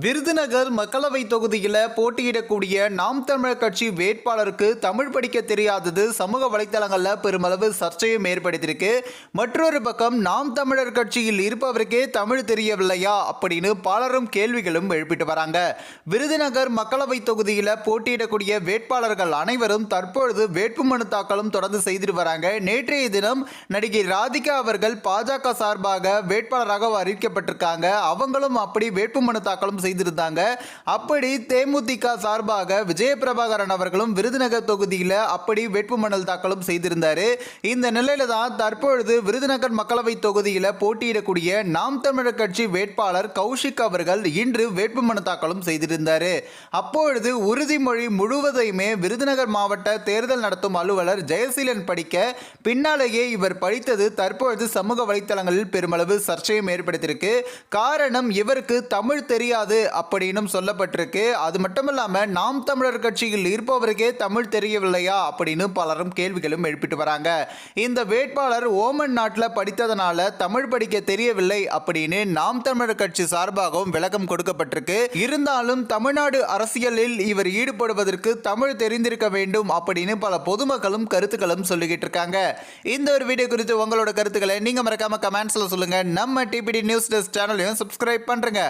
விருதுநகர் மக்களவை தொகுதியில் போட்டியிடக்கூடிய நாம் தமிழர் கட்சி வேட்பாளருக்கு தமிழ் படிக்க தெரியாதது சமூக வலைதளங்களில் பெருமளவு சர்ச்சையும் ஏற்படுத்தியிருக்கு. மற்றொரு பக்கம் நாம் தமிழர் கட்சியில் இருப்பவருக்கே தமிழ் தெரியவில்லையா அப்படின்னு பலரும் கேள்விகளும் எழுப்பிட்டு வராங்க. விருதுநகர் மக்களவை தொகுதியில் போட்டியிடக்கூடிய வேட்பாளர்கள் அனைவரும் தற்பொழுது வேட்புமனு தாக்கலும் தொடர்ந்து செய்துட்டு வராங்க. நேற்றைய தினம் நடிகை ராதிகா அவர்கள் பாஜக சார்பாக வேட்பாளராக அறிவிக்கப்பட்டிருக்காங்க. அவங்களும் அப்படி வேட்புமனு தாக்கலும் செய்திருந்தாங்க. அப்படி தேமுதிக சார்பாக விஜயபிரபாகரன் அவர்களும் விருதுநகர் தொகுதியில் அப்படி வேட்புமனு தாக்கலும் செய்திருந்தாரு. இந்த நிலையில தான் தற்பொழுது விருதுநகர் மக்களவை தொகுதியில் போட்டியிடக்கூடிய நாம் தமிழர் கட்சி வேட்பாளர் கௌஷிக் அவர்கள் இன்று வேட்புமனு தாக்கலும் செய்திருந்தாரு. அப்பொழுது உறுதிமொழி முழுவதையுமே விருதுநகர் மாவட்ட தேர்தல் நடத்தும் அலுவலர் ஜெயசீலன் படிக்க பின்னாலேயே இவர் படித்தது தற்பொழுது சமூக வலைத்தளங்களில் பெருமளவு சர்ச்சையும் ஏற்படுத்தியிருக்கு. காரணம், இவருக்கு தமிழ் தெரியாது அப்படின்னு சொல்லப்பட்டிருக்கு. அது மட்டும் இல்லாம நாம் தமிழர் கட்சியில் இருப்பவருக்கே தமிழ் தெரியவில்லையா அப்படின்னு பலரும் கேள்விகளும் எழுப்பிட்டு வராங்க. இந்த வேட்பாளர் ஓமன் நாட்டில் படித்ததனால தமிழ் படிக்க தெரியவில்லை அப்படின்னு நாம் தமிழர் கட்சி சார்பாகவும் விளக்கம் கொடுக்கப்பட்டிருக்கு. இருந்தாலும் தமிழ்நாடு அரசியலில் இவர் ஈடுபடுவதற்கு தமிழ் தெரிந்திருக்க வேண்டும் அப்படின்னு பல பொதுமக்களும் கருத்துக்களும் சொல்லிக்கிட்டு இருக்காங்க. இந்த ஒரு வீடியோ குறித்து உங்களோட கருத்துக்களை நீங்க மறக்காம கமெண்ட்ஸ்ல சொல்லுங்க. நம்ம டிபிடி நியூஸ் டெஸ்க் சேனலையும் சப்ஸ்கிரைப் பண்றீங்க.